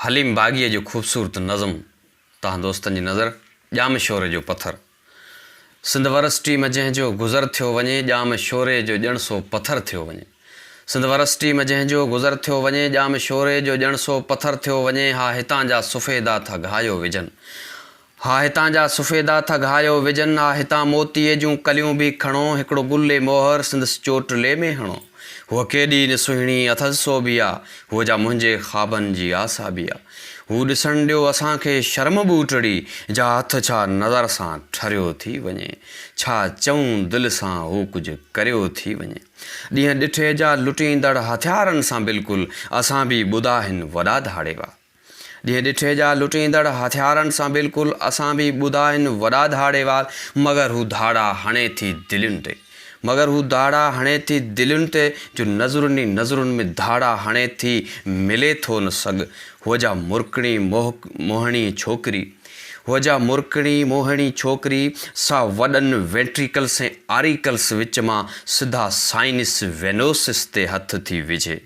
हलीम बाग़ीअ जो ख़ूबसूरत नज़म तव्हां दोस्तनि जी नज़र ॼाम शोरे जो पथर। सिंध यूनिवर्सिटी में जंहिंजो गुज़र थियो वञे ॼाम शोरे जो ॼण सो पथर थियो वञे। सिंध यूनिवर्सिटी में जंहिंजो गुज़र थियो वञे ॼाम शोरे जो ॼण सो पथर थियो वञे। हा हितां जा सुफ़ेदा था घायो विझनि, हा हितां जा सुफ़ेदा था घायो विझनि। हा हितां मोतीअ जूं कलियूं बि खणो, हिकिड़ो गुले मोहर संदसि चोटले में हणो। हूअ केॾी न सुहिणी अथसि सो बि आहे, हूअ जा मुंहिंजे ख़्वाबनि जी आसा बि आहे। हू ॾिसणु ॾियो असांखे शर्म ॿूटड़ी, जा हथ छा नज़र सां ठरियो थी वञे। छा चऊं दिलि सां हू कुझु करियो थी वञे। ॾींहं ॾिठे जा लुटींदड़ हथियारनि सां बिल्कुलु असां बि ॿुधा आहिनि वॾा धाड़ेवा। ॾींहं ॾिठे जा लुटींदड़ हथियारनि सां बिल्कुलु असां बि ॿुधा आहिनि वॾा धाड़ेवार। मगर हू धाड़ा हणे थी दिलयुनि ते, मगर हू धाड़ा हणे थी दिलयुनि ते, जो नज़रुनि नज़रुनि में धाड़ा हणे थी मिले थो न सॻु। हूअ जा मुरकणी मोहणी छोकिरी, हूअ जा मुरकणी मोहणी छोकिरी, सा वॾनि वेंट्रिकल्स ऐं आरिकल्स विच मां सिधा साइनस वेनोसिस ते हथ थी विझे,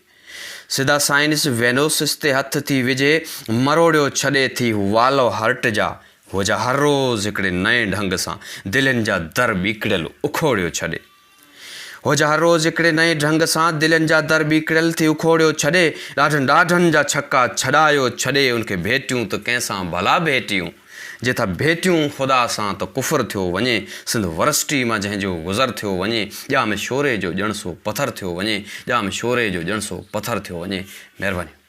सिधा साइनस वेनोसिस ते हथ थी विझे। मरोड़ियो छॾे थी वालो हर्ट जा, हूअ जा हर रोज़ु हिकिड़े नए ढंग सां दिलनि जा दर ॿीकड़ियल उखोड़ियो छॾे। हूअ जा हर रोज़ु हिकिड़े नए ढंग सां दिलनि जा दर ॿीकड़ियल थी उखोड़ियो छॾे। ॾाढनि ॾाढनि जा छक्का छॾायो छॾे, उनखे भेटियूं त कंहिंसां भला भेटियूं, जेथा भेटियूं ख़ुदा सां त कुफर थियो वञे। सिंध यूनिवर्सिटी मां जंहिंजो गुज़र थियो वञे ॼाम शोरे जो ॼण सो पथर थियो वञे, ॼाम शोरे जो ॼण सो पथर थियो वञे। महिरबानी।